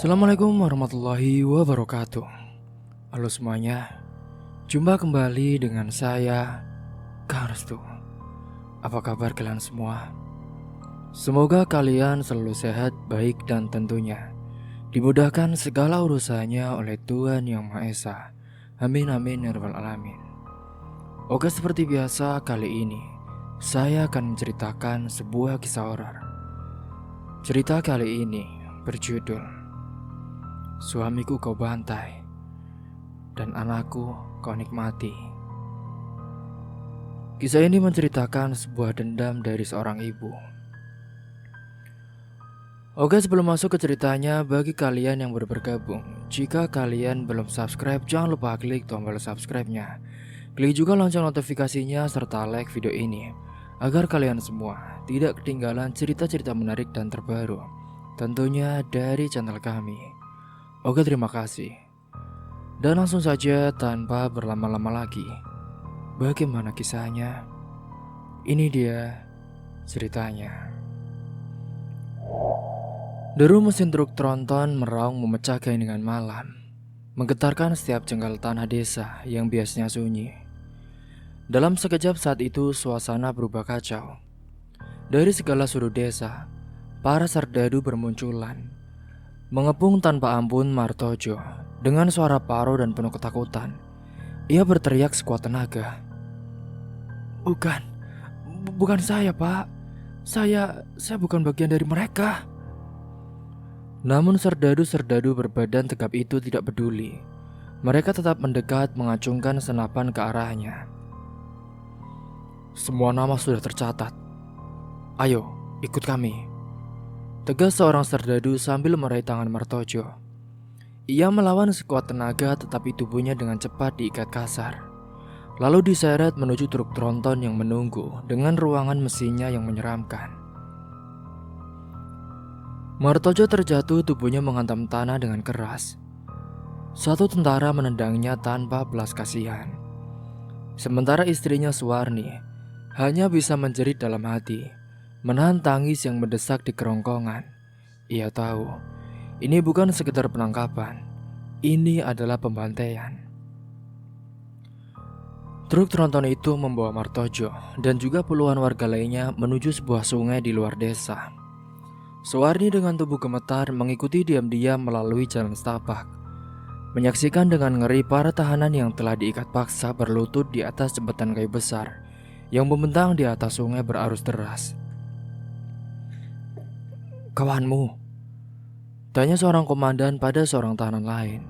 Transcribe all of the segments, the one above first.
Assalamualaikum warahmatullahi wabarakatuh. Halo semuanya, jumpa kembali dengan saya, Kang Restu. Apa kabar kalian semua? Semoga kalian selalu sehat, baik, dan tentunya dimudahkan segala urusannya oleh Tuhan Yang Maha Esa. Amin amin ya rabbal alamin. Oke, seperti biasa kali ini saya akan menceritakan sebuah kisah horor. Cerita kali ini berjudul Suamiku Kau Bantai dan Anakku Kau Nikmati. Kisah ini menceritakan sebuah dendam dari seorang ibu. Oke, sebelum masuk ke ceritanya, bagi kalian yang baru bergabung, jika kalian belum subscribe, jangan lupa klik tombol subscribe-nya. Klik juga lonceng notifikasinya serta like video ini agar kalian semua tidak ketinggalan cerita-cerita menarik dan terbaru, tentunya dari channel kami. Oke, terima kasih. Dan langsung saja tanpa berlama-lama lagi, bagaimana kisahnya? Ini dia ceritanya. Deru mesin truk tronton meraung memecah keheningan malam, menggetarkan setiap jengkal tanah desa yang biasanya sunyi. Dalam sekejap saat itu suasana berubah kacau. Dari segala sudut desa, para serdadu bermunculan, mengepung tanpa ampun Martojo dengan suara paro dan penuh ketakutan. Ia berteriak sekuat tenaga. Bukan saya, Pak. Saya bukan bagian dari mereka. Namun serdadu-serdadu berbadan tegap itu tidak peduli. Mereka tetap mendekat mengacungkan senapan ke arahnya. Semua nama sudah tercatat. Ayo, ikut kami, tegas seorang serdadu sambil meraih tangan Martojo. Ia melawan sekuat tenaga, tetapi tubuhnya dengan cepat diikat kasar, lalu diseret menuju truk tronton yang menunggu dengan ruangan mesinnya yang menyeramkan. Martojo terjatuh, tubuhnya menghantam tanah dengan keras. Satu tentara menendangnya tanpa belas kasihan. Sementara istrinya Suwarni hanya bisa menjerit dalam hati, menahan tangis yang mendesak di kerongkongan. Ia tahu, ini bukan sekedar penangkapan, ini adalah pembantaian. Truk tronton itu membawa Martojo dan juga puluhan warga lainnya menuju sebuah sungai di luar desa. Suwarni dengan tubuh gemetar mengikuti diam-diam melalui jalan setapak, menyaksikan dengan ngeri para tahanan yang telah diikat paksa berlutut di atas jembatan kayu besar yang membentang di atas sungai berarus deras. Kawanmu? Tanya seorang komandan pada seorang tahanan lain,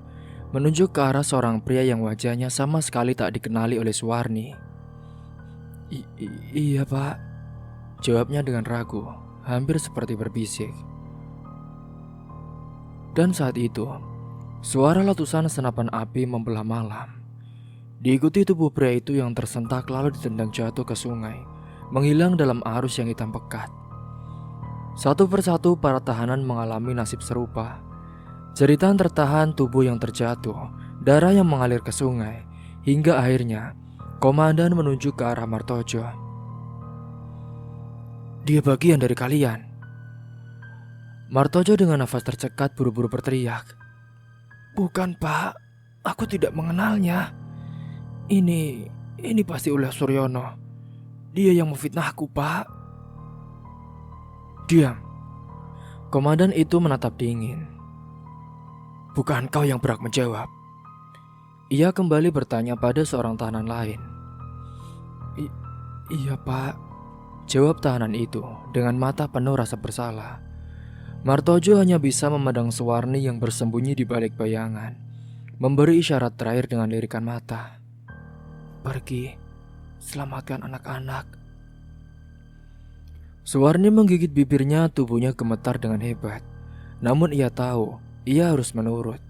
menunjuk ke arah seorang pria yang wajahnya sama sekali tak dikenali oleh Suwarni. Iya, Pak, jawabnya dengan ragu, hampir seperti berbisik. Dan saat itu, suara letusan senapan api membelah malam. Diikuti tubuh pria itu yang tersentak lalu ditendang jatuh ke sungai, menghilang dalam arus yang hitam pekat. Satu persatu para tahanan mengalami nasib serupa. Jeritan tertahan, tubuh yang terjatuh, darah yang mengalir ke sungai, hingga akhirnya komandan menunjuk ke arah Martojo. Dia bagian dari kalian. Martojo dengan nafas tercekat buru-buru berteriak. Bukan, Pak, aku tidak mengenalnya. Ini pasti ulah Suryono. Dia yang memfitnahku, Pak. Diam. Komandan itu menatap dingin. Bukan kau yang berhak menjawab. Ia kembali bertanya pada seorang tahanan lain. Iya, Pak, jawab tahanan itu dengan mata penuh rasa bersalah. Martojo hanya bisa memandang Suwarni yang bersembunyi di balik bayangan, memberi isyarat terakhir dengan lirikan mata. Pergi, selamatkan anak-anak. Suwarni menggigit bibirnya, tubuhnya gemetar dengan hebat. Namun ia tahu, ia harus menurut.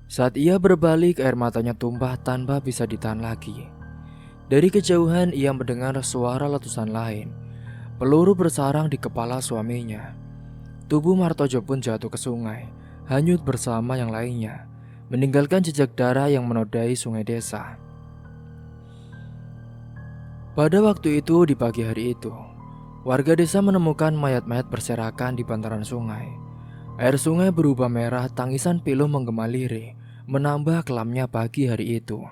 Saat ia berbalik, air matanya tumpah tanpa bisa ditahan lagi. Dari kejauhan ia mendengar suara letusan lain. Peluru bersarang di kepala suaminya. Tubuh Martojo pun jatuh ke sungai, hanyut bersama yang lainnya, meninggalkan jejak darah yang menodai sungai desa. Pada waktu itu, di pagi hari itu, warga desa menemukan mayat-mayat berserakan di bantaran sungai. Air sungai berubah merah, tangisan pilu menggema lirih, menambah kelamnya pagi hari itu.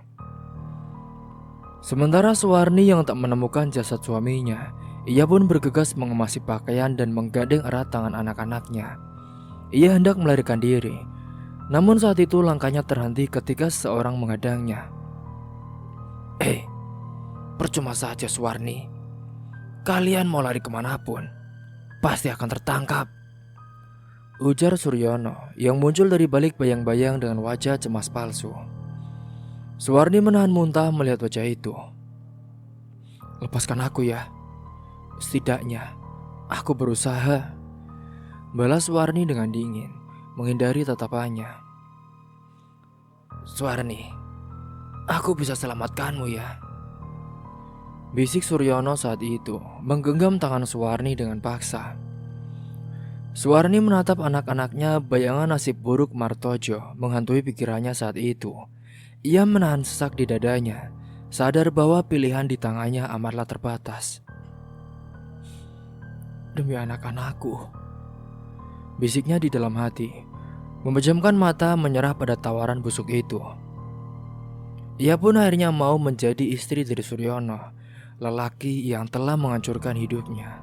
Sementara Suwarni yang tak menemukan jasad suaminya, ia pun bergegas mengemasi pakaian dan menggandeng erat tangan anak-anaknya. Ia hendak melarikan diri, namun saat itu langkahnya terhenti ketika seseorang menghadangnya. Percuma saja Suwarni. Kalian mau lari kemanapun, pasti akan tertangkap," ujar Suryono yang muncul dari balik bayang-bayang dengan wajah cemas palsu. Suwarni menahan muntah melihat wajah itu. "Lepaskan aku ya. Setidaknya aku berusaha," balas Suwarni dengan dingin, menghindari tatapannya. "Suwarni, aku bisa selamatkanmu ya," bisik Suryono saat itu, menggenggam tangan Suwarni dengan paksa. Suwarni menatap anak-anaknya, bayangan nasib buruk Martojo menghantui pikirannya saat itu. Ia menahan sesak di dadanya, sadar bahwa pilihan di tangannya amatlah terbatas. "Demi anak-anakku," bisiknya di dalam hati, memejamkan mata menyerah pada tawaran busuk itu. Ia pun akhirnya mau menjadi istri dari Suryono, lelaki yang telah menghancurkan hidupnya.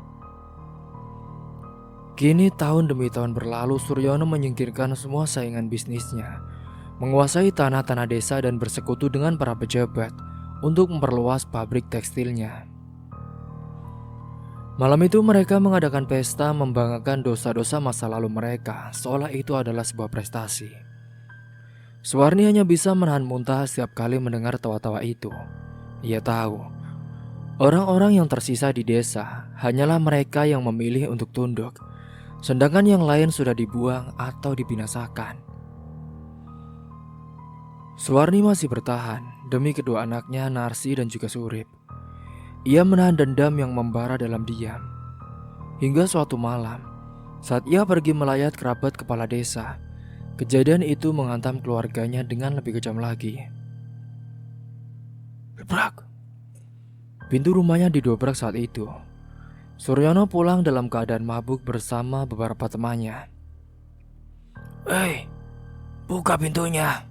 Kini tahun demi tahun berlalu, Suryono menyingkirkan semua saingan bisnisnya, menguasai tanah-tanah desa dan bersekutu dengan para pejabat untuk memperluas pabrik tekstilnya. Malam itu mereka mengadakan pesta membanggakan dosa-dosa masa lalu mereka, seolah itu adalah sebuah prestasi. Suwarni hanya bisa menahan muntah setiap kali mendengar tawa-tawa itu. Ia tahu, orang-orang yang tersisa di desa hanyalah mereka yang memilih untuk tunduk, sedangkan yang lain sudah dibuang atau dibinasakan. Suwarni masih bertahan demi kedua anaknya Narsi dan juga Surip. Ia menahan dendam yang membara dalam diam. Hingga suatu malam, saat ia pergi melayat kerabat kepala desa, kejadian itu menghantam keluarganya dengan lebih kejam lagi. Gebrak! Pintu rumahnya didobrak saat itu. Suryono pulang dalam keadaan mabuk bersama beberapa temannya. "Hei, buka pintunya.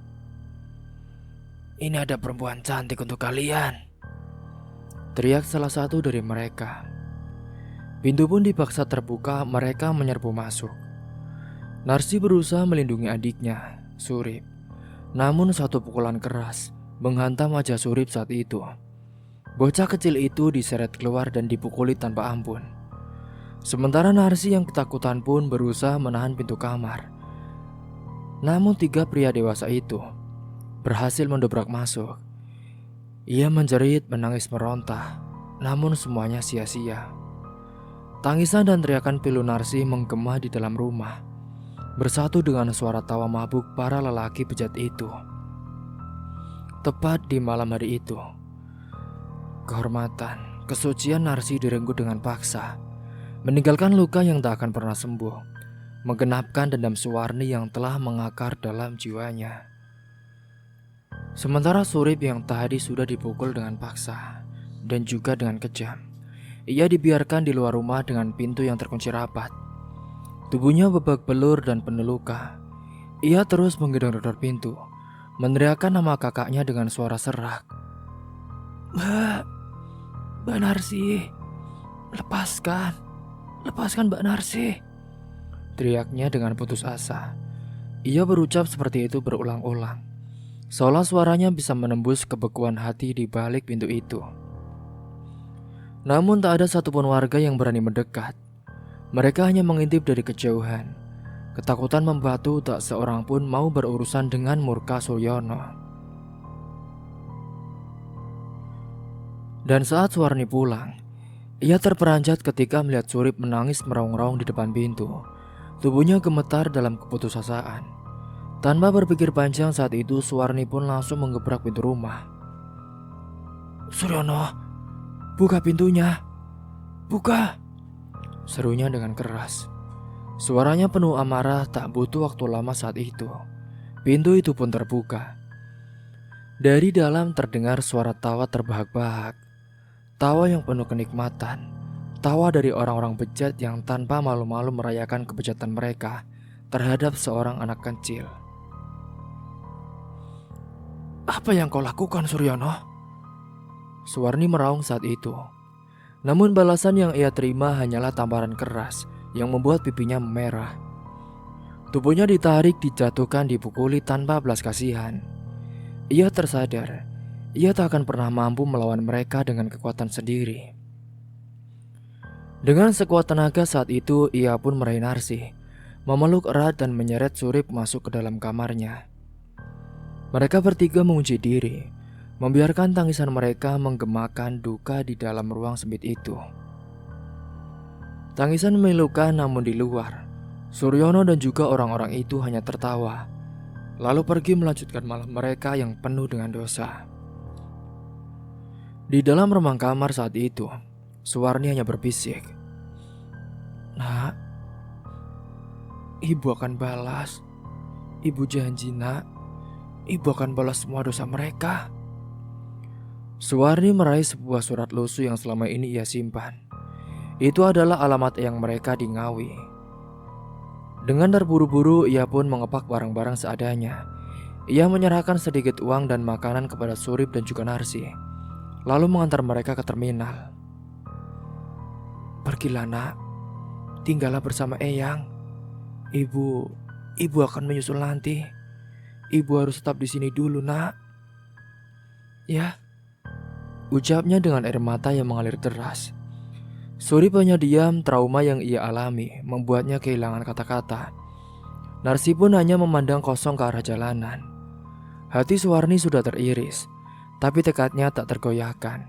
Ini ada perempuan cantik untuk kalian," teriak salah satu dari mereka. Pintu pun dipaksa terbuka, mereka menyerbu masuk. Narsi berusaha melindungi adiknya, Surip. Namun satu pukulan keras menghantam wajah Surip saat itu. Bocah kecil itu diseret keluar dan dipukuli tanpa ampun. Sementara Narsi yang ketakutan pun berusaha menahan pintu kamar. Namun tiga pria dewasa itu berhasil mendobrak masuk. Ia menjerit, menangis meronta, namun semuanya sia-sia. Tangisan dan teriakan pilu Narsi menggema di dalam rumah, bersatu dengan suara tawa mabuk para lelaki bejat itu. Tepat di malam hari itu, kehormatan, kesucian Narsi direnggut dengan paksa, meninggalkan luka yang tak akan pernah sembuh, menggenapkan dendam Suwarni yang telah mengakar dalam jiwanya. Sementara Surip yang tadi sudah dipukul dengan paksa dan juga dengan kejam, ia dibiarkan di luar rumah dengan pintu yang terkunci rapat. Tubuhnya babak belur dan penuh luka. Ia terus menggedor-gedor pintu, meneriakkan nama kakaknya dengan suara serak. Mbak Narsi, lepaskan Mbak Narsi," teriaknya dengan putus asa. Ia berucap seperti itu berulang-ulang, seolah suaranya bisa menembus kebekuan hati di balik pintu itu. Namun tak ada satupun warga yang berani mendekat. Mereka hanya mengintip dari kejauhan. Ketakutan membatu, tak seorang pun mau berurusan dengan murka Suryono. Dan saat Suwarni pulang, ia terperanjat ketika melihat Surip menangis meraung-raung di depan pintu. Tubuhnya gemetar dalam keputusasaan. Tanpa berpikir panjang saat itu, Suwarni pun langsung menggebrak pintu rumah. "Suryono, buka pintunya, buka!" serunya dengan keras. Suaranya penuh amarah, tak butuh waktu lama saat itu. Pintu itu pun terbuka. Dari dalam terdengar suara tawa terbahak-bahak. Tawa yang penuh kenikmatan. Tawa dari orang-orang bejat yang tanpa malu-malu merayakan kebejatan mereka. terhadap seorang anak kecil. "Apa yang kau lakukan, Suryono?" Suwarni meraung saat itu. Namun balasan yang ia terima hanyalah tamparan keras yang membuat pipinya memerah. Tubuhnya ditarik, dijatuhkan, dipukuli tanpa belas kasihan. Ia tersadar, ia tak akan pernah mampu melawan mereka dengan kekuatan sendiri. Dengan sekuat tenaga saat itu, ia pun meraih Narsih, memeluk erat dan menyeret Surip masuk ke dalam kamarnya. Mereka bertiga mengunci diri, membiarkan tangisan mereka menggemakan duka di dalam ruang sempit itu. Tangisan memilukan, namun di luar Suryono dan juga orang-orang itu hanya tertawa, lalu pergi melanjutkan malam mereka yang penuh dengan dosa. Di dalam remang kamar saat itu, Suwarni hanya berbisik, "Nak, ibu akan balas. Ibu janji, nak, ibu akan balas semua dosa mereka." Suwarni meraih sebuah surat lusuh yang selama ini ia simpan. Itu adalah alamat yang mereka di Ngawi. Dengan terburu-buru, ia pun mengepak barang-barang seadanya. Ia menyerahkan sedikit uang dan makanan kepada Surip dan juga Narsih, lalu mengantar mereka ke terminal. "Pergilah, nak, tinggallah bersama Eyang. Ibu akan menyusul nanti. Ibu harus tetap di sini dulu, nak." "Ya," ucapnya dengan air mata yang mengalir deras. Surip hanya diam. Trauma yang ia alami membuatnya kehilangan kata-kata. Narsih pun hanya memandang kosong ke arah jalanan. Hati Suwarni sudah teriris, tapi tekadnya tak tergoyahkan.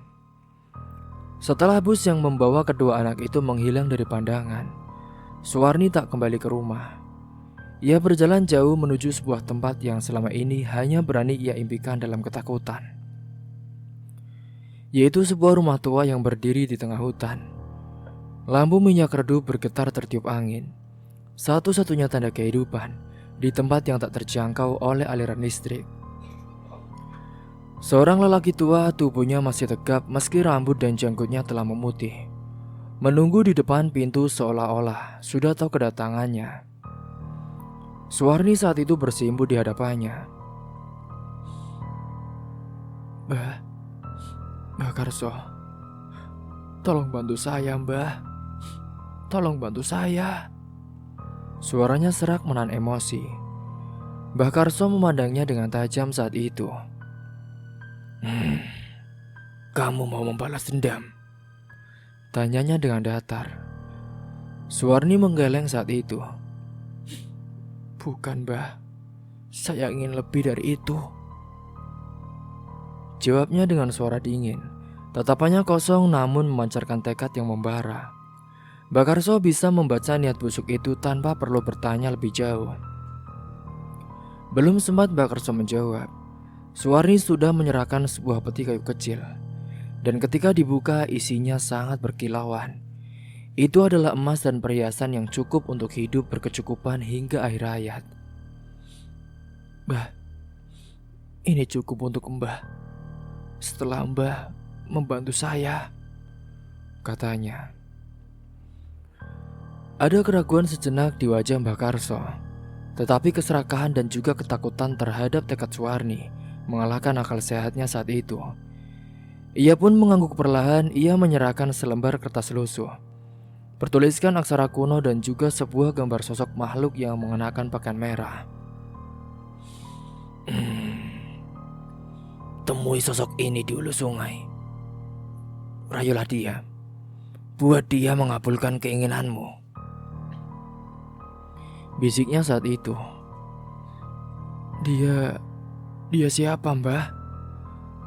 Setelah bus yang membawa kedua anak itu menghilang dari pandangan, Suwarni tak kembali ke rumah. Ia berjalan jauh menuju sebuah tempat yang selama ini hanya berani ia impikan dalam ketakutan, yaitu sebuah rumah tua yang berdiri di tengah hutan. Lampu minyak redup bergetar tertiup angin, satu-satunya tanda kehidupan di tempat yang tak terjangkau oleh aliran listrik. Seorang lelaki tua, tubuhnya masih tegap meski rambut dan janggutnya telah memutih, menunggu di depan pintu seolah-olah sudah tahu kedatangannya. Suwarni saat itu bersimpuh di hadapannya. Mbah Karso, tolong bantu saya, Mbah. Tolong bantu saya." Suaranya serak menahan emosi. Mbah Karso memandangnya dengan tajam saat itu. "Kamu mau membalas dendam?" tanyanya dengan datar. Suwarni menggeleng saat itu. "Bukan, Mbah. Saya ingin lebih dari itu," jawabnya dengan suara dingin. Tatapannya kosong namun memancarkan tekad yang membara. Mbah Karso bisa membaca niat busuk itu tanpa perlu bertanya lebih jauh. Belum sempat Mbah Karso menjawab, Suwarni sudah menyerahkan sebuah peti kayu kecil. Dan ketika dibuka, isinya sangat berkilauan. Itu adalah emas dan perhiasan yang cukup untuk hidup berkecukupan hingga akhir hayat. "Mbah, ini cukup untuk Mbah. Setelah Mbah membantu saya," katanya. Ada keraguan sejenak di wajah Mbah Karso, tetapi keserakahan dan juga ketakutan terhadap tekad Suwarni mengalahkan akal sehatnya saat itu. Ia pun mengangguk perlahan. Ia menyerahkan selembar kertas lusuh, bertuliskan aksara kuno dan juga sebuah gambar sosok makhluk yang mengenakan pakaian merah. "Temui sosok ini di hulu sungai. Rayulah dia. Buat dia mengabulkan keinginanmu," bisiknya saat itu. Dia siapa, Mbah?"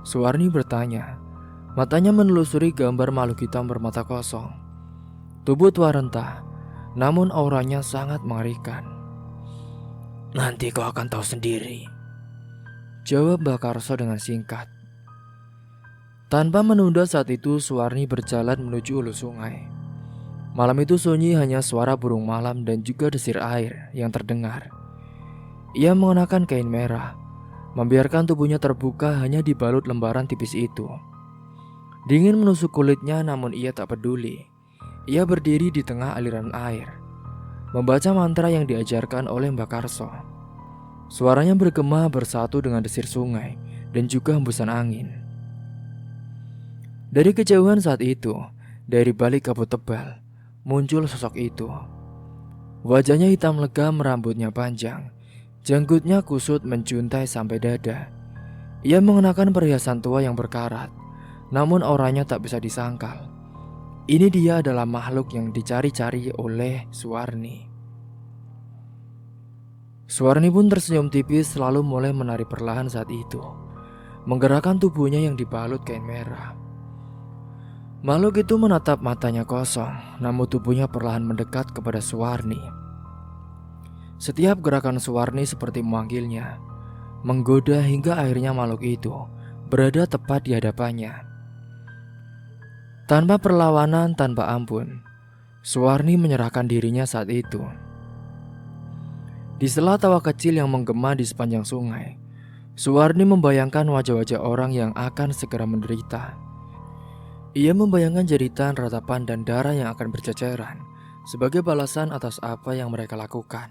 Suwarni bertanya. Matanya menelusuri gambar makhluk hitam bermata kosong. Tubuh tua rentah, namun auranya sangat mengerikan. "Nanti kau akan tahu sendiri," jawab Mbah Karso dengan singkat. Tanpa menunda saat itu, Suwarni berjalan menuju hulu sungai. Malam itu sunyi, hanya suara burung malam dan juga desir air yang terdengar. Ia mengenakan kain merah, membiarkan tubuhnya terbuka hanya dibalut lembaran tipis itu. Dingin menusuk kulitnya, namun ia tak peduli. Ia berdiri di tengah aliran air. membaca mantra yang diajarkan oleh Mbak Karso. Suaranya bergema bersatu dengan desir sungai dan juga hembusan angin. Dari kejauhan saat itu, dari balik kabut tebal, muncul sosok itu. Wajahnya hitam legam, rambutnya panjang, janggutnya kusut menjuntai sampai dada. Ia mengenakan perhiasan tua yang berkarat, namun auranya tak bisa disangkal. Ini dia adalah makhluk yang dicari-cari oleh Suwarni. Suwarni pun tersenyum tipis lalu mulai menari perlahan saat itu, menggerakkan tubuhnya yang dibalut kain merah. Makhluk itu menatap matanya kosong, namun tubuhnya perlahan mendekat kepada Suwarni. Setiap gerakan Suwarni seperti memanggilnya, menggoda hingga akhirnya makhluk itu berada tepat di hadapannya. Tanpa perlawanan, tanpa ampun, Suwarni menyerahkan dirinya saat itu. Di sela tawa kecil yang menggema di sepanjang sungai, Suwarni membayangkan wajah-wajah orang yang akan segera menderita. Ia membayangkan jeritan, ratapan, dan darah yang akan berceceran sebagai balasan atas apa yang mereka lakukan.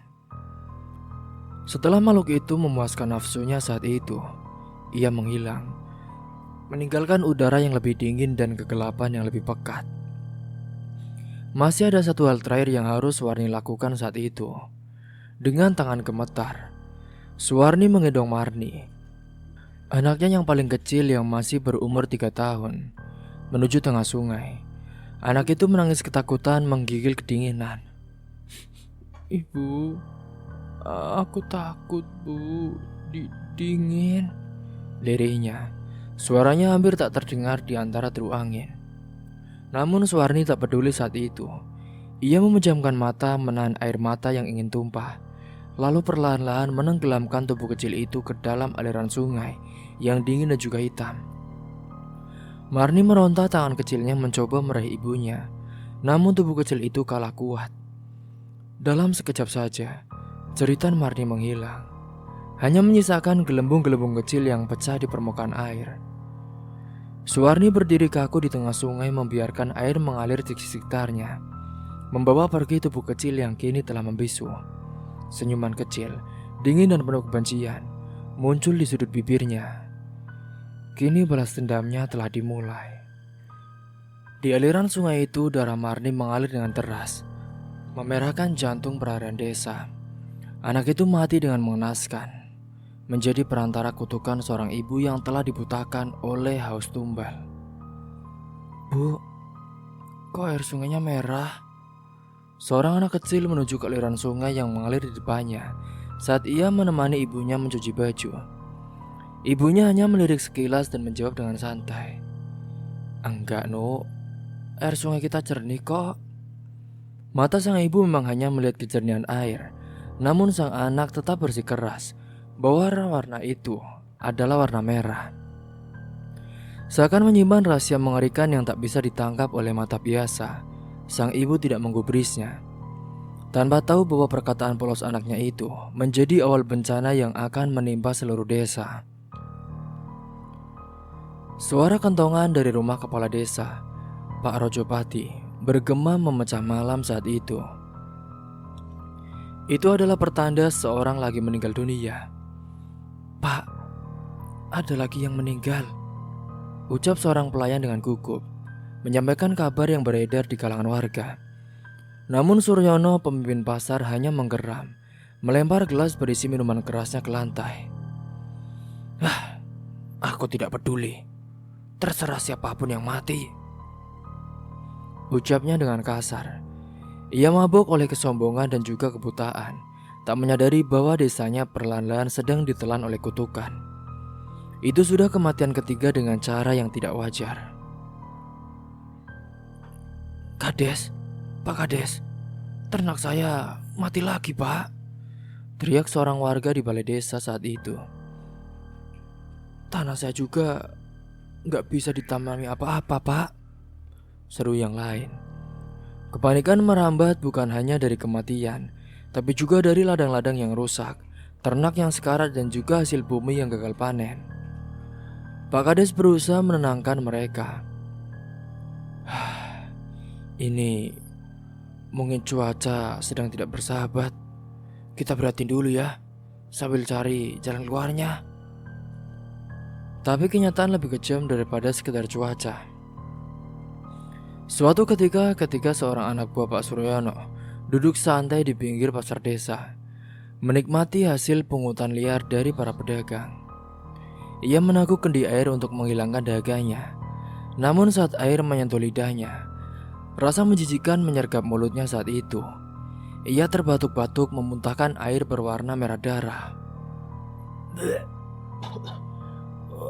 Setelah makhluk itu memuaskan nafsunya saat itu, ia menghilang, meninggalkan udara yang lebih dingin dan kegelapan yang lebih pekat. Masih ada satu hal terakhir yang harus Suwarni lakukan saat itu. Dengan tangan gemetar, Suwarni menggendong Marni, anaknya yang paling kecil yang masih berumur 3 tahun, menuju tengah sungai. Anak itu menangis ketakutan, menggigil kedinginan. "Ibu, aku takut, Bu. Dingin," lirihnya. Suaranya hampir tak terdengar di antara deru angin. Namun Suwarni tak peduli saat itu. Ia memejamkan mata, menahan air mata yang ingin tumpah, lalu perlahan-lahan menenggelamkan tubuh kecil itu ke dalam aliran sungai yang dingin dan juga hitam. Marni meronta, tangan kecilnya mencoba meraih ibunya, namun tubuh kecil itu kalah kuat. Dalam sekejap saja, jeritan Marni menghilang. Hanya menyisakan gelembung-gelembung kecil yang pecah di permukaan air. Suwarni berdiri kaku di tengah sungai, membiarkan air mengalir di sekitarnya, membawa pergi tubuh kecil yang kini telah membisu. Senyuman kecil, dingin dan penuh kebencian, muncul di sudut bibirnya. Kini balas dendamnya telah dimulai. Di aliran sungai itu, darah Marni mengalir dengan deras, memerahkan jantung perairan desa. Anak itu mati dengan mengenaskan, menjadi perantara kutukan seorang ibu yang telah dibutakan oleh haus tumbal. "Bu, kok air sungainya merah?" Seorang anak kecil menuju ke aliran sungai yang mengalir di depannya saat ia menemani ibunya mencuci baju. Ibunya hanya melirik sekilas dan menjawab dengan santai, "Enggak, No. Air sungai kita jernih kok." Mata sang ibu memang hanya melihat kejernihan air, namun sang anak tetap bersikeras bahwa warna itu adalah warna merah. Seakan menyimpan rahasia mengerikan yang tak bisa ditangkap oleh mata biasa, sang ibu tidak menggubrisnya, tanpa tahu bahwa perkataan polos anaknya itu menjadi awal bencana yang akan menimpa seluruh desa. Suara kentongan dari rumah kepala desa, Pak Rojopati, bergema memecah malam saat itu. Itu adalah pertanda seorang lagi meninggal dunia. "Pak, ada lagi yang meninggal," ucap seorang pelayan dengan gugup, menyampaikan kabar yang beredar di kalangan warga. Namun Suryono, pemimpin pasar, hanya menggeram, melempar gelas berisi minuman kerasnya ke lantai. Aku tidak peduli. Terserah siapapun yang mati," ucapnya dengan kasar. Ia mabuk oleh kesombongan dan juga kebutaan, tak menyadari bahwa desanya perlahan-lahan sedang ditelan oleh kutukan. Itu sudah kematian ketiga dengan cara yang tidak wajar. "Kades, Pak Kades, ternak saya mati lagi, Pak," teriak seorang warga di balai desa saat itu. "Tanah saya juga nggak bisa ditanami apa-apa, Pak," seru yang lain. Kepanikan merambat bukan hanya dari kematian, tapi juga dari ladang-ladang yang rusak, ternak yang sekarat, dan juga hasil bumi yang gagal panen. Pak Kades berusaha menenangkan mereka. Ini Mungkin cuaca sedang tidak bersahabat. Kita beratin dulu ya, sambil cari jalan keluarnya. Tapi kenyataan lebih kejam daripada sekedar cuaca. Suatu ketika seorang anak buah Pak Suryono duduk santai di pinggir pasar desa, menikmati hasil pungutan liar dari para pedagang. Ia meneguk kendi air untuk menghilangkan dagangnya. Namun saat air menyentuh lidahnya, rasa menjijikkan menyergap mulutnya saat itu. Ia terbatuk-batuk memuntahkan air berwarna merah darah.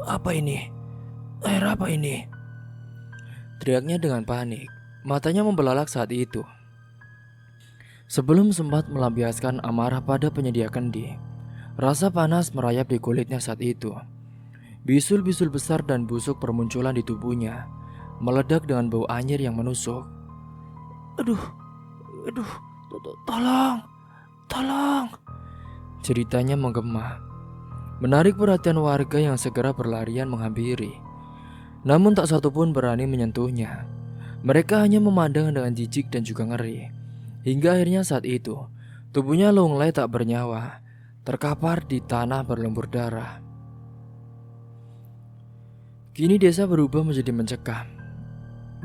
Apa ini? Air apa ini? Teriaknya dengan panik. Matanya membelalak saat itu. Sebelum sempat melampiaskan amarah pada penyedia kendi, rasa panas merayap di kulitnya saat itu. Bisul-bisul besar dan busuk bermunculan di tubuhnya, meledak dengan bau anyir yang menusuk. Aduh, tolong. Ceritanya menggema, menarik perhatian warga yang segera berlarian menghampiri. Namun tak satu pun berani menyentuhnya. Mereka hanya memandang dengan jijik dan juga ngeri. Hingga akhirnya saat itu, tubuhnya lunglai tak bernyawa, terkapar di tanah berlumpur darah. Kini desa berubah menjadi mencekam.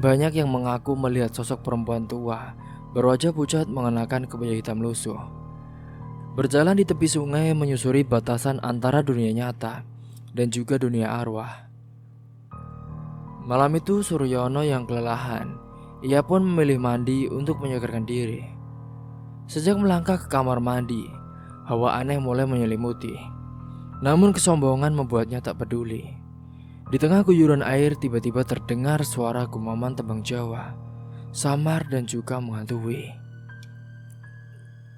Banyak yang mengaku melihat sosok perempuan tua berwajah pucat mengenakan kebaya hitam lusuh, berjalan di tepi sungai menyusuri batasan antara dunia nyata dan juga dunia arwah. Malam itu Suryono yang kelelahan, ia pun memilih mandi untuk menyegarkan diri. Sejak melangkah ke kamar mandi, hawa aneh mulai menyelimuti. Namun kesombongan membuatnya tak peduli. Di tengah guyuran air tiba-tiba terdengar suara gumaman tembang Jawa, samar dan juga menghantui.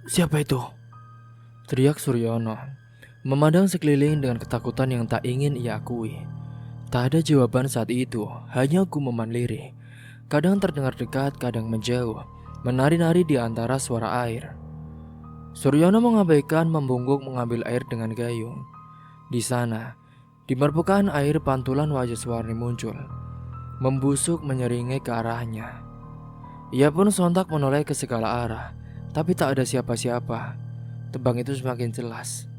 Siapa itu? Teriak Suryono, memandang sekeliling dengan ketakutan yang tak ingin ia akui. Tak ada jawaban saat itu, hanya gumaman lirih. Kadang terdengar dekat, kadang menjauh, menari-nari di antara suara air. Suryono mengabaikan membungkuk mengambil air dengan gayung. Di sana, di permukaan air pantulan wajah Suwarni muncul, membusuk menyeringai ke arahnya. Ia pun sontak menoleh ke segala arah, tapi tak ada siapa-siapa. Tembang itu semakin jelas.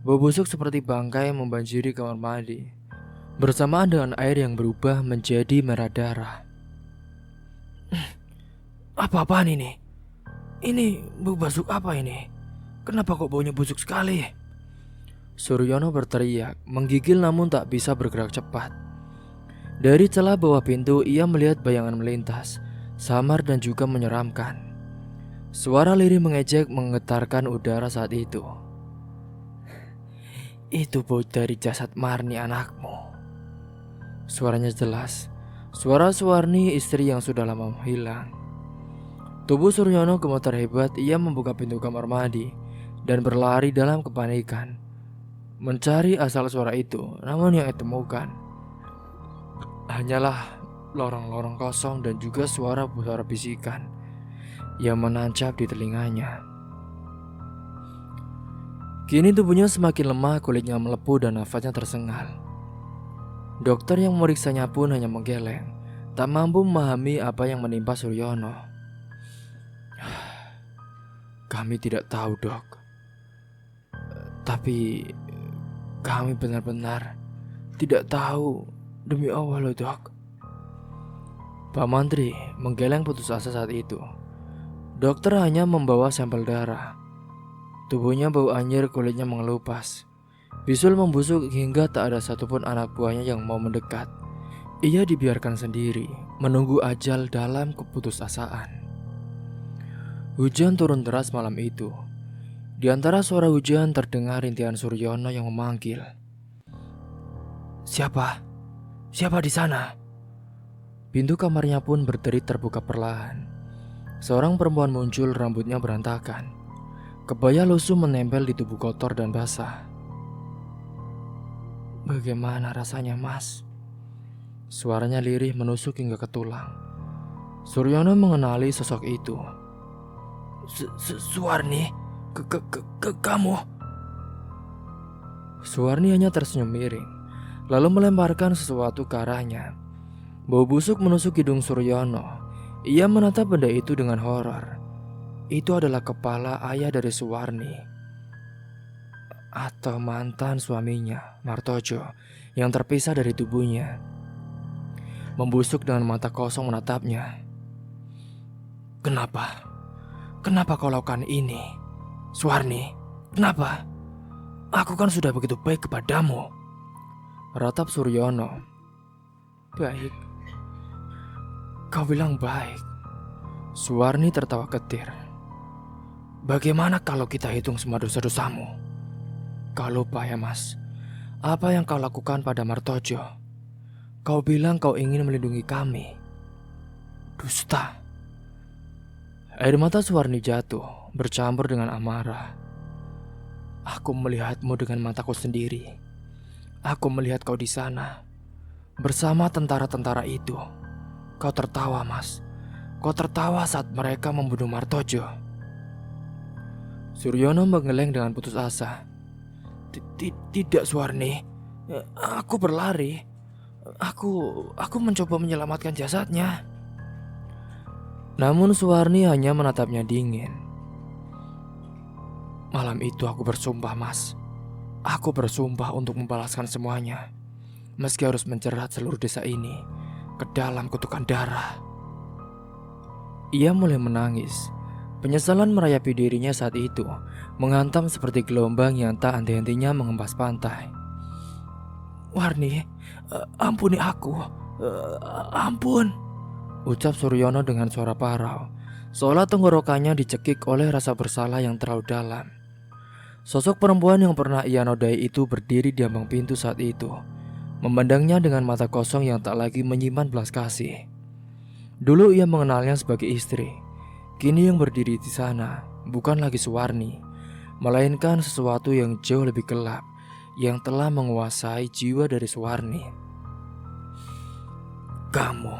Bau busuk seperti bangkai membanjiri kamar mandi, bersamaan dengan air yang berubah menjadi merah darah. Apa-apaan ini? Ini bau busuk apa ini? Kenapa kok baunya busuk sekali? Suryono berteriak, menggigil namun tak bisa bergerak cepat. Dari celah bawah pintu ia melihat bayangan melintas, samar dan juga menyeramkan. Suara lirih mengejek menggetarkan udara saat itu. Itu bau dari jasad Marni anakmu. Suaranya jelas, suara Suwarni istri yang sudah lama menghilang. Tubuh Suryono gemetar hebat, ia membuka pintu kamar mandi dan berlari dalam kepanikan, mencari asal suara itu. Namun yang ditemukan hanyalah lorong-lorong kosong dan juga suara bisikan yang menancap di telinganya. Kini tubuhnya semakin lemah, kulitnya melepuh dan nafasnya tersengal. Dokter yang memeriksanya pun hanya menggeleng, tak mampu memahami apa yang menimpa Suryono. Kami tidak tahu, Dok. Tapi kami benar-benar tidak tahu, demi Allah loh, Dok. Pak Mantri menggeleng putus asa saat itu. Dokter hanya membawa sampel darah. Tubuhnya bau anyir, kulitnya mengelupas. Bisul membusuk hingga tak ada satupun anak buahnya yang mau mendekat. Ia dibiarkan sendiri, menunggu ajal dalam keputusasaan. Hujan turun deras malam itu. Di antara suara hujan terdengar rintihan Suryono yang memanggil. Siapa? Siapa di sana? Pintu kamarnya pun berderi terbuka perlahan. Seorang perempuan muncul, rambutnya berantakan. Kebaya lusuh menempel di tubuh kotor dan basah. Bagaimana rasanya, Mas? Suaranya lirih menusuk hingga ke tulang. Suryono mengenali sosok itu. Suwarni, kamu? Suwarni hanya tersenyum miring, lalu melemparkan sesuatu ke arahnya. Bau busuk menusuk hidung Suryono. Ia menatap benda itu dengan horor. itu adalah kepala ayah dari Suwarni atau mantan suaminya, Martojo, yang terpisah dari tubuhnya. Membusuk dengan mata kosong menatapnya. Kenapa? Kenapa kau lakukan ini, Suwarni? Kenapa? Aku kan sudah begitu baik kepadamu. Ratap Suryono. Baik. Kau bilang baik. Suwarni tertawa ketir. Bagaimana kalau kita hitung semua dosa-dosamu? Kau lupa ya mas, apa yang kau lakukan pada Martojo? Kau bilang kau ingin melindungi kami. Dusta. Air mata Suwarni jatuh, bercampur dengan amarah. Aku melihatmu dengan mataku sendiri. Aku melihat kau di sana, bersama tentara-tentara itu. Kau tertawa, mas. Kau tertawa saat mereka membunuh Martojo. Suryono menggeleng dengan putus asa. Tidak, Suwarni. Aku berlari. Aku mencoba menyelamatkan jasadnya. Namun Suwarni hanya menatapnya dingin. Malam itu aku bersumpah, mas. Aku bersumpah untuk membalaskan semuanya, meski harus menjerat seluruh desa ini ke dalam kutukan darah. Ia mulai menangis. Penyesalan merayapi dirinya saat itu, menghantam seperti gelombang yang tak henti-hentinya mengempas pantai. Warni, ampuni aku. Ampun, ucap Suryono dengan suara parau, seolah tenggorokannya dicekik oleh rasa bersalah yang terlalu dalam. Sosok perempuan yang pernah ia nodai itu berdiri di ambang pintu saat itu, memandangnya dengan mata kosong yang tak lagi menyimpan belas kasih. Dulu ia mengenalnya sebagai istri. Kini yang berdiri di sana bukan lagi Suwarni, melainkan sesuatu yang jauh lebih gelap yang telah menguasai jiwa dari Suwarni. Kamu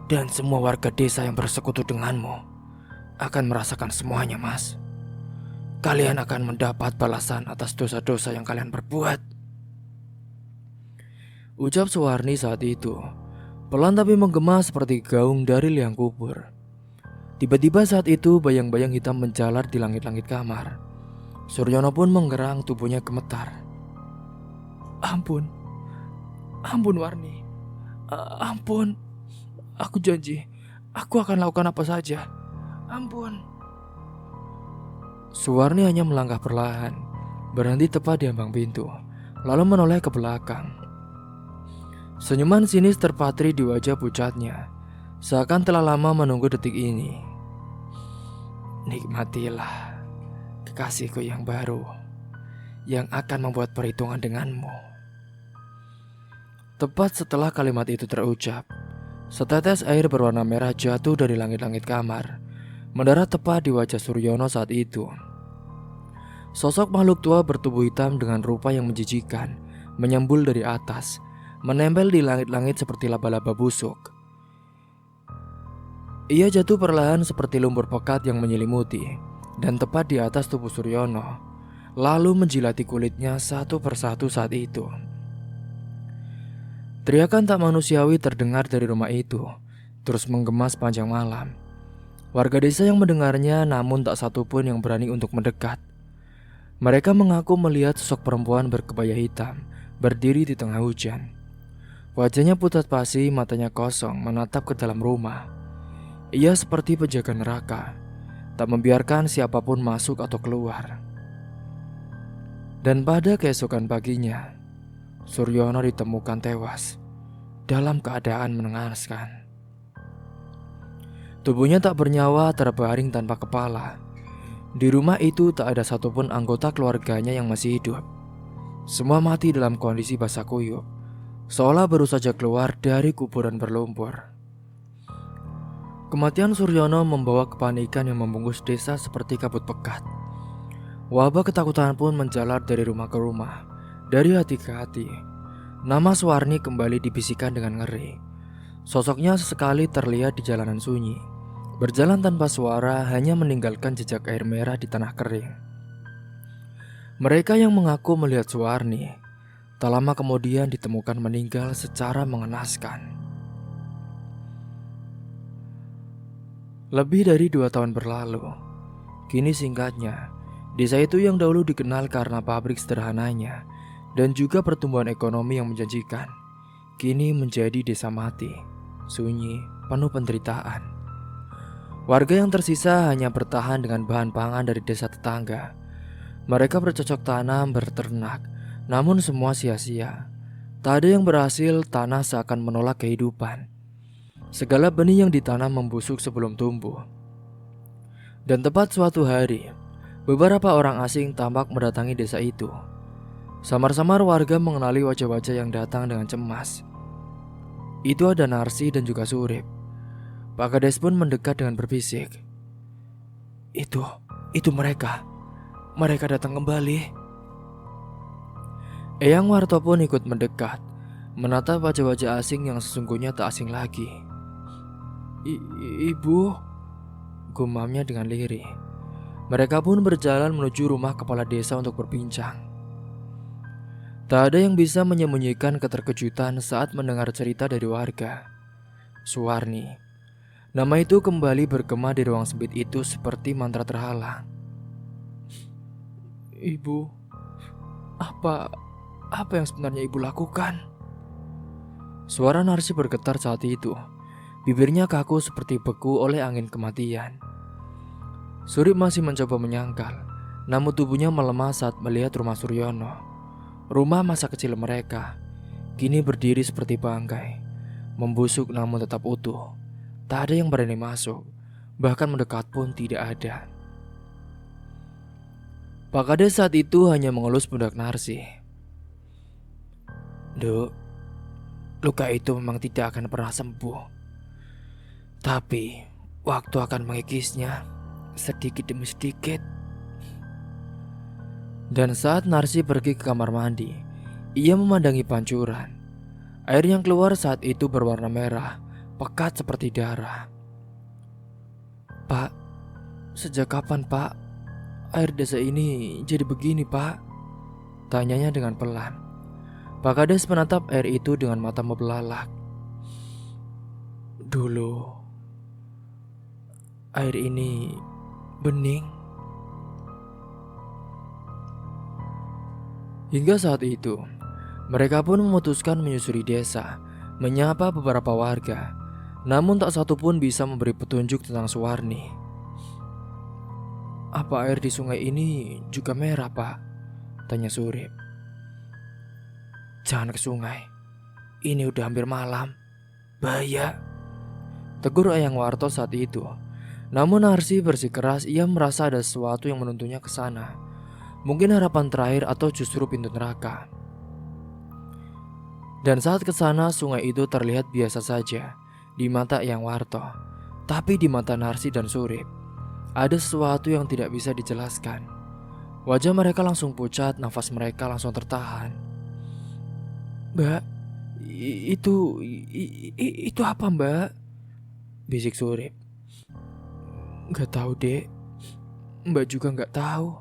dan semua warga desa yang bersekutu denganmu akan merasakan semuanya, mas. Kalian akan mendapat balasan atas dosa-dosa yang kalian perbuat, ucap Suwarni saat itu, pelan tapi menggema seperti gaung dari liang kubur. Tiba-tiba saat itu bayang-bayang hitam menjalar di langit-langit kamar. Suryono pun menggerang, tubuhnya gemetar. Ampun Warni. Ampun. Aku janji, aku akan lakukan apa saja. Ampun. Suwarni hanya melangkah perlahan, berhenti tepat di ambang pintu, lalu menoleh ke belakang. Senyuman sinis terpatri di wajah pucatnya, seakan telah lama menunggu detik ini. Nikmatilah kekasihku yang baru, yang akan membuat perhitungan denganmu. Tepat setelah kalimat itu terucap, setetes air berwarna merah jatuh dari langit-langit kamar, mendarat tepat di wajah Suryono saat itu. Sosok makhluk tua bertubuh hitam dengan rupa yang menjijikan, menyembul dari atas, menempel di langit-langit seperti laba-laba busuk. Ia jatuh perlahan seperti lumpur pekat yang menyelimuti, dan tepat di atas tubuh Suryono, lalu menjilati kulitnya satu persatu saat itu. Teriakan tak manusiawi terdengar dari rumah itu, terus menggema sepanjang malam. Warga desa yang mendengarnya, namun tak satu pun yang berani untuk mendekat. Mereka mengaku melihat sosok perempuan berkebaya hitam berdiri di tengah hujan. Wajahnya pucat pasi, matanya kosong menatap ke dalam rumah. Ia seperti penjaga neraka, tak membiarkan siapapun masuk atau keluar. Dan pada keesokan paginya, Suryono ditemukan tewas dalam keadaan mengenaskan. Tubuhnya tak bernyawa, terbaring tanpa kepala. Di rumah itu tak ada satupun anggota keluarganya yang masih hidup. Semua mati dalam kondisi basah kuyup, seolah baru saja keluar dari kuburan berlumpur. Kematian Suryono membawa kepanikan yang membungkus desa seperti kabut pekat. Wabah ketakutan pun menjalar dari rumah ke rumah, dari hati ke hati. Nama Suwarni kembali dibisikkan dengan ngeri. Sosoknya sesekali terlihat di jalanan sunyi, berjalan tanpa suara, hanya meninggalkan jejak air merah di tanah kering. Mereka yang mengaku melihat Suwarni, tak lama kemudian ditemukan meninggal secara mengenaskan. Lebih dari 2 tahun berlalu, Kini singkatnya, desa itu yang dahulu dikenal karena pabrik sederhananya dan juga pertumbuhan ekonomi yang menjanjikan, kini menjadi desa mati, sunyi, penuh penderitaan. Warga yang tersisa hanya bertahan dengan bahan pangan dari desa tetangga. Mereka bercocok tanam, berternak, namun semua sia-sia. Tak ada yang berhasil, tanah seakan menolak kehidupan. Segala benih yang ditanam membusuk sebelum tumbuh. Dan tepat suatu hari, beberapa orang asing tampak mendatangi desa itu. Samar-samar warga mengenali wajah-wajah yang datang dengan cemas. Itu ada Narsi dan juga Surip. Pak Kades pun mendekat dengan berbisik. Itu mereka. Mereka datang kembali. Eyang Warto pun ikut mendekat, menatap wajah-wajah asing yang sesungguhnya tak asing lagi. Ibu, gumamnya dengan lirih. Mereka pun berjalan menuju rumah kepala desa untuk berbincang. Tak ada yang bisa menyembunyikan keterkejutan saat mendengar cerita dari warga. Suwarni, nama itu kembali bergema di ruang sempit itu seperti mantra terhalang. Ibu, apa yang sebenarnya ibu lakukan? Suara Narsi bergetar saat itu. Bibirnya kaku seperti beku oleh angin kematian. Surip masih mencoba menyangkal, namun tubuhnya melemah saat melihat rumah Suryono. Rumah masa kecil mereka, kini berdiri seperti bangkai, membusuk namun tetap utuh. Tak ada yang berani masuk, bahkan mendekat pun tidak ada. Pak Kades saat itu hanya mengelus pundak Narsi. Duk, luka itu memang tidak akan pernah sembuh. Tapi waktu akan mengikisnya sedikit demi sedikit. Dan saat Narsi pergi ke kamar mandi, ia memandangi pancuran. Air yang keluar saat itu berwarna merah, pekat seperti darah. Pak, sejak kapan Pak air desa ini jadi begini Pak? Tanyanya dengan pelan. Pak Kades menatap air itu dengan mata membelalak. Dulu air ini bening. Hingga saat itu, mereka pun memutuskan menyusuri desa, menyapa beberapa warga. Namun tak satu pun bisa memberi petunjuk tentang Suwarni. Apa air di sungai ini juga merah, Pak? Tanya Surip. Jangan ke sungai. Ini udah hampir malam. Bahaya. Tegur Eyang Warto saat itu. Namun Narsi bersikeras ia merasa ada sesuatu yang menuntunnya ke sana. Mungkin harapan terakhir atau justru pintu neraka. Dan saat ke sana sungai itu terlihat biasa saja di mata Eyang Warto. Tapi di mata Narsi dan Surip ada sesuatu yang tidak bisa dijelaskan. Wajah mereka langsung pucat, nafas mereka langsung tertahan. Mbak, itu apa Mbak? Bisik Surip. Gak tahu dek, Mbak juga gak tahu.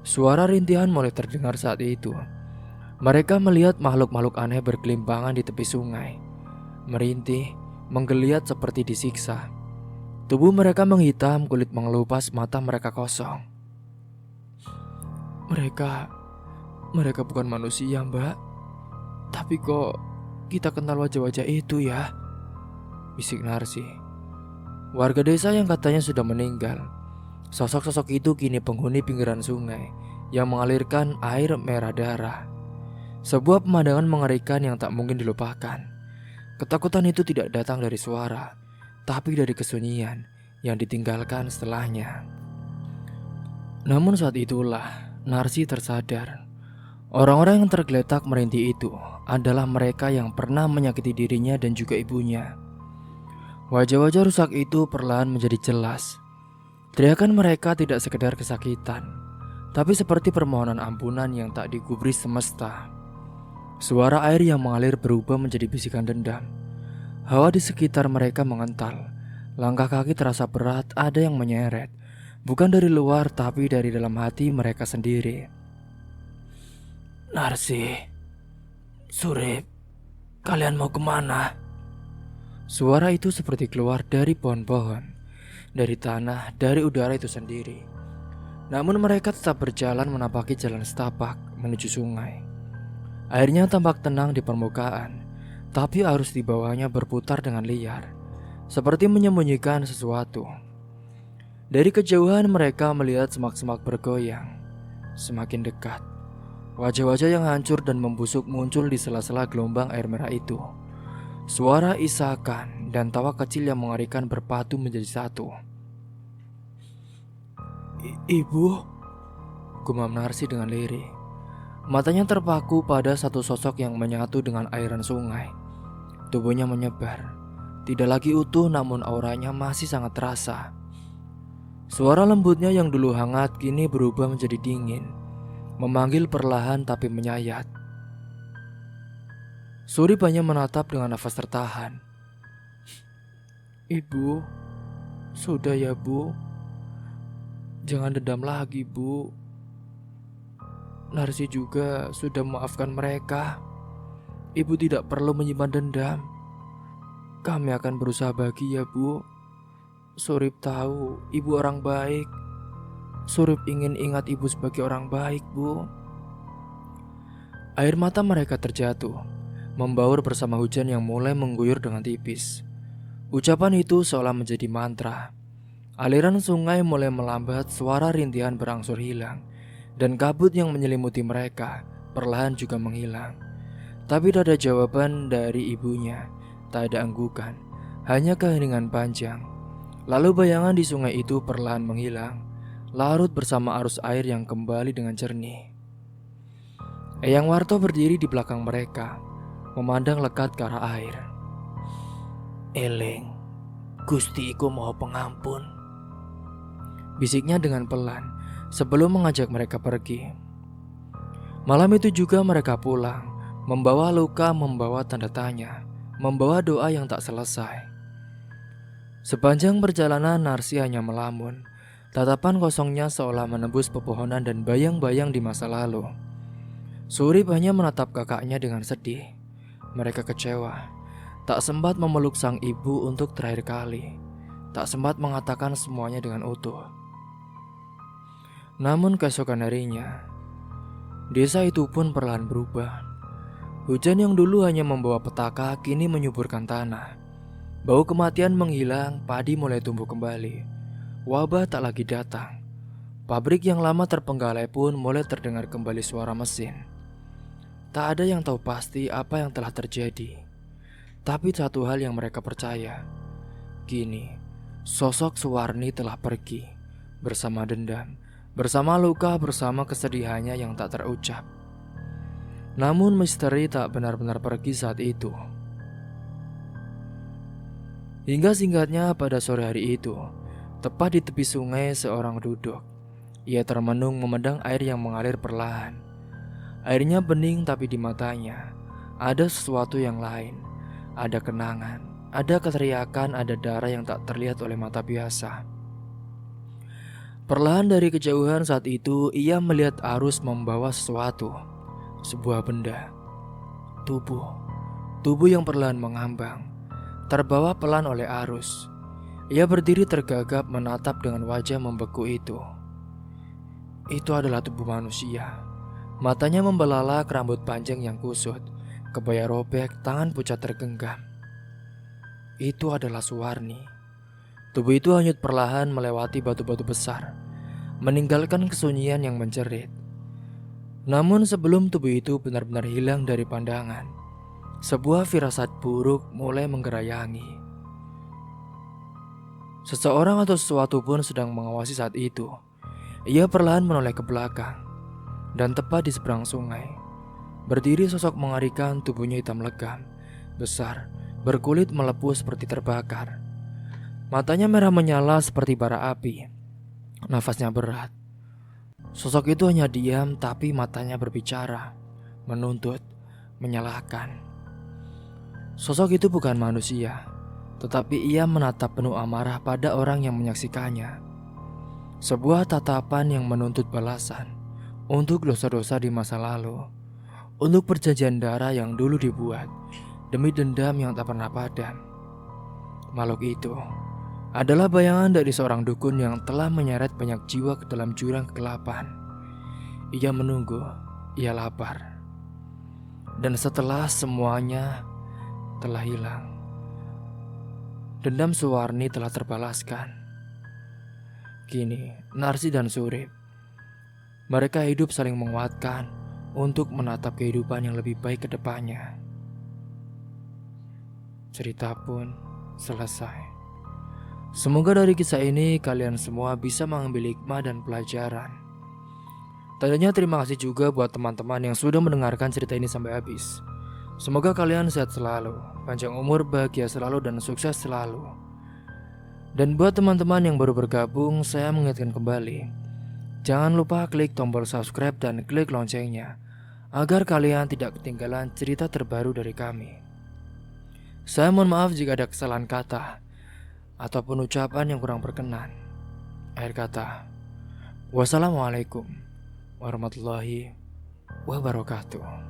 Suara rintihan mulai terdengar saat itu. Mereka melihat makhluk-makhluk aneh berkelimpangan di tepi sungai, merintih, menggeliat seperti disiksa. Tubuh mereka menghitam, kulit mengelupas, mata mereka kosong. Mereka bukan manusia, Mbak. Tapi kok kita kenal wajah-wajah itu ya? Bisik Narsi. Warga desa yang katanya sudah meninggal. Sosok-sosok itu kini penghuni pinggiran sungai yang mengalirkan air merah darah. Sebuah pemandangan mengerikan yang tak mungkin dilupakan. Ketakutan itu tidak datang dari suara, tapi dari kesunyian yang ditinggalkan setelahnya. Namun saat itulah Narsi tersadar. Orang-orang yang tergeletak merintih itu adalah mereka yang pernah menyakiti dirinya dan juga ibunya. Wajah-wajah rusak itu perlahan menjadi jelas. Teriakan mereka tidak sekedar kesakitan, tapi seperti permohonan ampunan yang tak digubris semesta. Suara air yang mengalir berubah menjadi bisikan dendam. Hawa di sekitar mereka mengental. Langkah kaki terasa berat, ada yang menyeret. Bukan dari luar, tapi dari dalam hati mereka sendiri. Narsi, Surip, kalian mau kemana? Suara itu seperti keluar dari pohon-pohon. dari tanah, dari udara itu sendiri. Namun mereka tetap berjalan menapaki jalan setapak menuju sungai. Airnya tampak tenang di permukaan, tapi arus di bawahnya berputar dengan liar, seperti menyembunyikan sesuatu. Dari kejauhan mereka melihat semak-semak bergoyang. Semakin dekat, wajah-wajah yang hancur dan membusuk muncul di sela-sela gelombang air merah itu. Suara isakan dan tawa kecil yang mengerikan berpadu menjadi satu. Ibu, gumam Narsi dengan lirih. Matanya terpaku pada satu sosok yang menyatu dengan airan sungai. Tubuhnya menyebar, tidak lagi utuh namun auranya masih sangat terasa. Suara lembutnya yang dulu hangat kini berubah menjadi dingin, memanggil perlahan tapi menyayat. Surip hanya menatap dengan nafas tertahan. Ibu, sudah ya bu, jangan dendam lagi bu. Narsi juga sudah memaafkan mereka. Ibu tidak perlu menyimpan dendam. Kami akan berusaha bahagia bu. Surip tahu ibu orang baik. Surip ingin ingat ibu sebagai orang baik bu. Air mata mereka terjatuh, membaur bersama hujan yang mulai mengguyur dengan tipis. Ucapan itu seolah menjadi mantra. Aliran sungai mulai melambat, suara rintihan berangsur hilang, dan kabut yang menyelimuti mereka perlahan juga menghilang. Tapi tak ada jawaban dari ibunya, tak ada anggukan, hanya keheningan panjang. Lalu bayangan di sungai itu perlahan menghilang, larut bersama arus air yang kembali dengan jernih. Eyang Warto berdiri di belakang mereka, memandang lekat ke arah air. Eling, Gusti iku mau pengampun, bisiknya dengan pelan sebelum mengajak mereka pergi. Malam itu juga mereka pulang, membawa luka, membawa tanda tanya, membawa doa yang tak selesai. Sepanjang perjalanan Narsi hanya melamun, tatapan kosongnya seolah menembus pepohonan dan bayang-bayang di masa lalu. Surip hanya menatap kakaknya dengan sedih. Mereka kecewa, tak sempat memeluk sang ibu untuk terakhir kali, tak sempat mengatakan semuanya dengan utuh. Namun keesokan harinya, desa itu pun perlahan berubah. Hujan yang dulu hanya membawa petaka kini menyuburkan tanah. Bau kematian menghilang, padi mulai tumbuh kembali. Wabah tak lagi datang. Pabrik yang lama terpenggalai pun mulai terdengar kembali suara mesin. Tak ada yang tahu pasti apa yang telah terjadi. Tapi satu hal yang mereka percaya, kini sosok Suwarni telah pergi, bersama dendam, bersama luka, bersama kesedihannya yang tak terucap. Namun misteri tak benar-benar pergi saat itu. Hingga singkatnya pada sore hari itu, tepat di tepi sungai seorang duduk. Ia termenung memandang air yang mengalir perlahan. Airnya bening tapi di matanya ada sesuatu yang lain. Ada kenangan, ada keteriakan, ada darah yang tak terlihat oleh mata biasa. Perlahan dari kejauhan saat itu ia melihat arus membawa sesuatu. Sebuah benda. Tubuh yang perlahan mengambang, terbawa pelan oleh arus. Ia berdiri tergagap menatap dengan wajah membeku itu. Itu adalah tubuh manusia. Matanya membelalak, rambut panjang yang kusut, kebaya robek, tangan pucat tergenggam. Itu adalah Suwarni. Tubuh itu hanyut perlahan melewati batu-batu besar, meninggalkan kesunyian yang menjerit. Namun sebelum tubuh itu benar-benar hilang dari pandangan, sebuah firasat buruk mulai menggerayangi. Seseorang atau sesuatu pun sedang mengawasi saat itu. Ia perlahan menoleh ke belakang, dan tepat di seberang sungai berdiri sosok mengerikan. Tubuhnya hitam legam, besar, berkulit melepuh seperti terbakar. Matanya merah menyala seperti bara api. Nafasnya berat. Sosok itu hanya diam, tapi matanya berbicara, menuntut, menyalahkan. Sosok itu bukan manusia, tetapi ia menatap penuh amarah pada orang yang menyaksikannya. Sebuah tatapan yang menuntut balasan untuk dosa-dosa di masa lalu, untuk perjanjian darah yang dulu dibuat, demi dendam yang tak pernah padam. Makhluk itu adalah bayangan dari seorang dukun yang telah menyeret banyak jiwa ke dalam jurang kegelapan. Ia menunggu, ia lapar. Dan setelah semuanya telah hilang, dendam Suwarni telah terbalaskan. Kini, Narsi dan Surip, mereka hidup saling menguatkan untuk menatap kehidupan yang lebih baik ke depannya. Cerita pun selesai. Semoga dari kisah ini kalian semua bisa mengambil hikmah dan pelajaran. Tentunya terima kasih juga buat teman-teman yang sudah mendengarkan cerita ini sampai habis. Semoga kalian sehat selalu, panjang umur, bahagia selalu, dan sukses selalu. Dan buat teman-teman yang baru bergabung, saya mengingatkan kembali, jangan lupa klik tombol subscribe dan klik loncengnya, agar kalian tidak ketinggalan cerita terbaru dari kami. Saya mohon maaf jika ada kesalahan kata ataupun ucapan yang kurang berkenan. Akhir kata, wassalamualaikum warahmatullahi wabarakatuh.